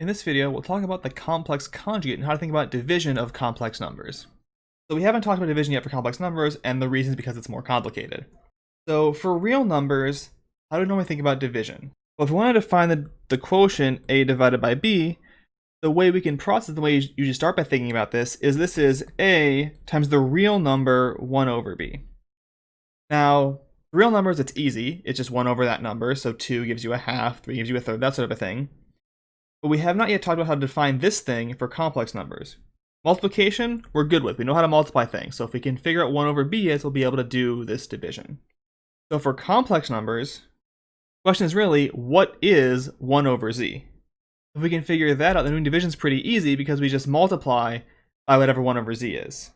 In this video, we'll talk about the complex conjugate and how to think about division of complex numbers. So we haven't talked about division yet for complex numbers, and the reason is because it's more complicated. So for real numbers, how do we normally think about division? Well, if we wanted to find the quotient a divided by b, the way we can process, the way you usually start by thinking about this is a times the real number 1 over b. Now, real numbers, it's easy. It's just 1 over that number, so 2 gives you a half, 3 gives you a third, that sort of a thing. But we have not yet talked about how to define this thing for complex numbers. Multiplication, we're good with. We know how to multiply things. So if we can figure out 1 over b is, we'll be able to do this division. So for complex numbers, the question is really, what is 1 over z? If we can figure that out, then doing division is pretty easy because we just multiply by whatever 1 over z is.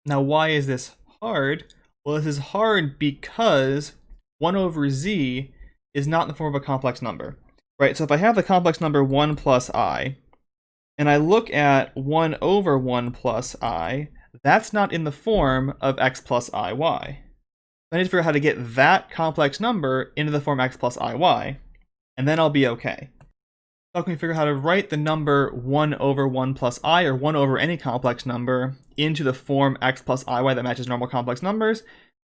Now, why is this hard? Well, this is hard because 1 over z is not in the form of a complex number. Right, so if I have the complex number 1 plus I, and I look at 1 over 1 plus I, that's not in the form of x plus iy. I need to figure out how to get that complex number into the form x plus iy, and then I'll be okay. So can we figure out how to write the number 1 over 1 plus I, or 1 over any complex number, into the form x plus iy that matches normal complex numbers?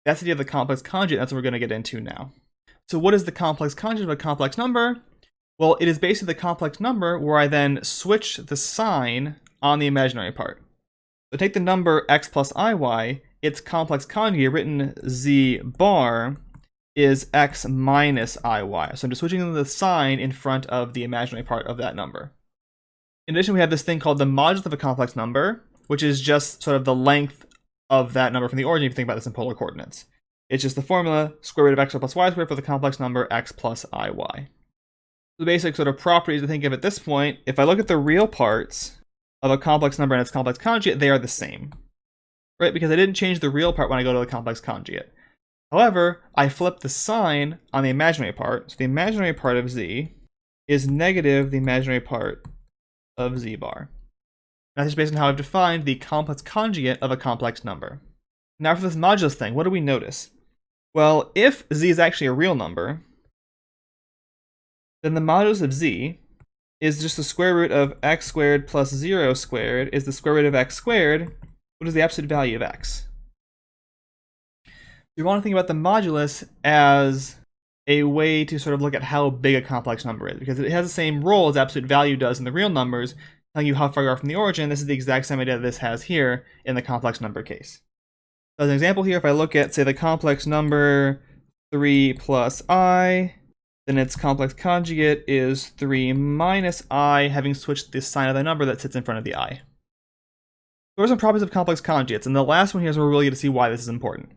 That's the idea of the complex conjugate. That's what we're going to get into now. So what is the complex conjugate of a complex number? Well, it is basically the complex number where I then switch the sign on the imaginary part. So take the number x plus iy, its complex conjugate, written z bar, is x minus iy. So I'm just switching the sign in front of the imaginary part of that number. In addition, we have this thing called the modulus of a complex number, which is just sort of the length of that number from the origin if you think about this in polar coordinates. It's just the formula, square root of x plus y squared for the complex number x plus iy. The basic sort of properties to think of at this point, if I look at the real parts of a complex number and its complex conjugate, they are the same, right? Because I didn't change the real part when I go to the complex conjugate. However, I flip the sign on the imaginary part, so the imaginary part of z is negative the imaginary part of z bar. That's just based on how I've defined the complex conjugate of a complex number. Now for this modulus thing, what do we notice? Well, if z is actually a real number, then the modulus of z is just the square root of x squared plus 0 squared is the square root of x squared, which is the absolute value of x. You want to think about the modulus as a way to sort of look at how big a complex number is, because it has the same role as absolute value does in the real numbers, telling you how far you are from the origin. This is the exact same idea that this has here in the complex number case. So as an example here, if I look at, say, the complex number 3 plus I, then its complex conjugate is 3 minus I, having switched the sign of the number that sits in front of the I. There are some properties of complex conjugates, and the last one here is where we're really going to see why this is important.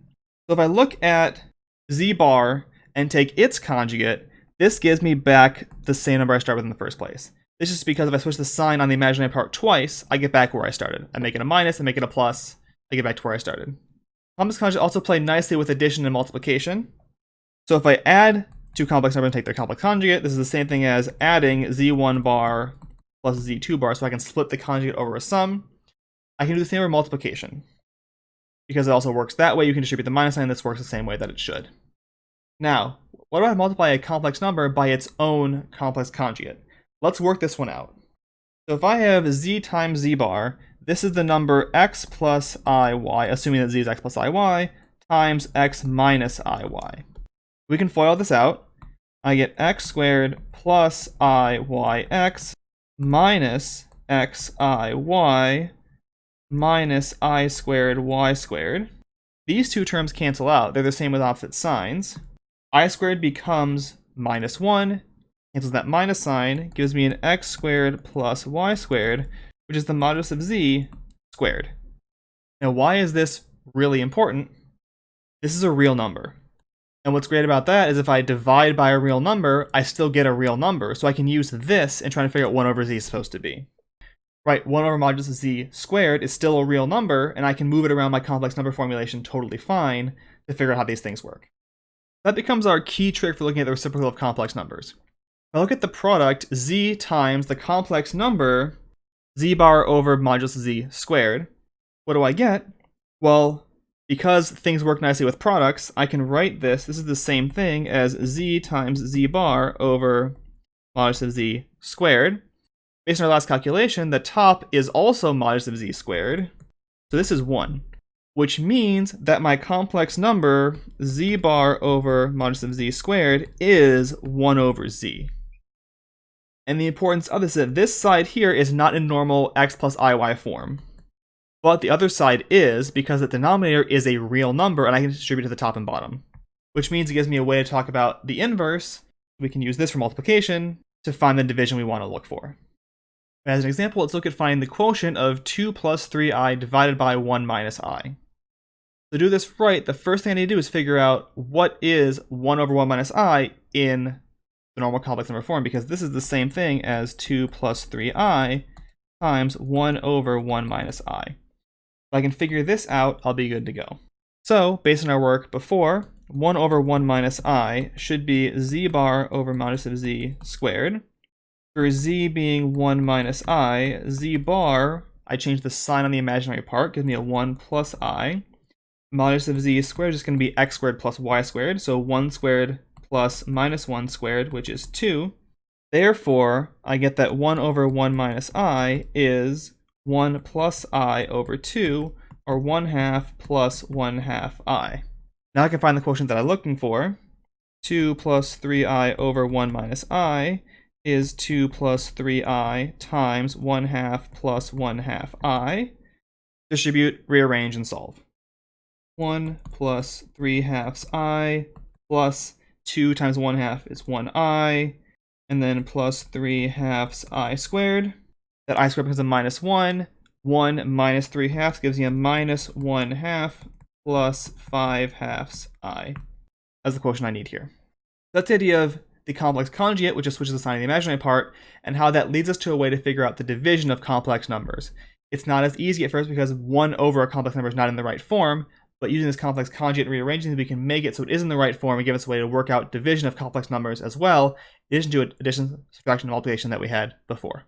So if I look at z bar and take its conjugate, this gives me back the same number I started with in the first place. This is because if I switch the sign on the imaginary part twice, I get back where I started. I make it a minus, I make it a plus, I get back to where I started. Complex conjugate also play nicely with addition and multiplication. So if I add two complex numbers and take their complex conjugate, this is the same thing as adding z1 bar plus z2 bar, so I can split the conjugate over a sum. I can do the same for multiplication. Because it also works that way, you can distribute the minus sign, this works the same way that it should. Now, what if I multiply a complex number by its own complex conjugate? Let's work this one out. So if I have z times z bar, this is the number x plus iy, assuming that z is x plus iy, times x minus iy. We can FOIL this out. I get x squared plus iyx minus xiy minus I squared y squared. These two terms cancel out. They're the same with opposite signs. I squared becomes minus 1, cancels that minus sign, gives me an x squared plus y squared, which is the modulus of z squared. Now, why is this really important? This is a real number. And what's great about that is if I divide by a real number, I still get a real number. So I can use this in trying to figure out 1 over z is supposed to be. Right, 1 over modulus of z squared is still a real number, and I can move it around my complex number formulation totally fine to figure out how these things work. That becomes our key trick for looking at the reciprocal of complex numbers. If I look at the product z times the complex number z bar over modulus of z squared, what do I get? Well, because things work nicely with products, I can write this. This is the same thing as z times z bar over modulus of z squared. Based on our last calculation, the top is also modulus of z squared. So this is 1, which means that my complex number, z bar over modulus of z squared, is 1 over z. And the importance of this is that this side here is not in normal x plus iy form. But the other side is, because the denominator is a real number and I can distribute to the top and bottom. Which means it gives me a way to talk about the inverse. We can use this for multiplication to find the division we want to look for. As an example, let's look at finding the quotient of 2 plus 3i divided by 1 minus I. To do this right, the first thing I need to do is figure out what is 1 over 1 minus I in the normal complex number form, because this is the same thing as 2 plus 3i times 1 over 1 minus I. If I can figure this out, I'll be good to go. So, based on our work before, 1 over 1 minus I should be z bar over modulus of z squared. For z being 1 minus I, z bar, I change the sign on the imaginary part, gives me a 1 plus I. Modulus of z squared is going to be x squared plus y squared, so 1 squared plus minus 1 squared, which is 2. Therefore, I get that 1 over 1 minus I is 1 plus I over 2, or 1/2 plus 1/2 I. Now I can find the quotient that I'm looking for. 2 plus 3i over 1 minus I is 2 plus 3i times 1/2 plus 1/2 I. Distribute, rearrange, and solve. 1 plus 3/2 I plus 2 times 1/2 is 1i, and then plus 3/2 I squared. That I squared becomes a minus 1. 1 minus 3/2 gives me a minus 1/2 plus 5/2 I. That's the quotient I need here. That's the idea of the complex conjugate, which just switches the sign of the imaginary part, and how that leads us to a way to figure out the division of complex numbers. It's not as easy at first because 1 over a complex number is not in the right form, but using this complex conjugate and rearranging it, we can make it so it is in the right form and give us a way to work out division of complex numbers as well, in addition to addition, subtraction, and multiplication that we had before.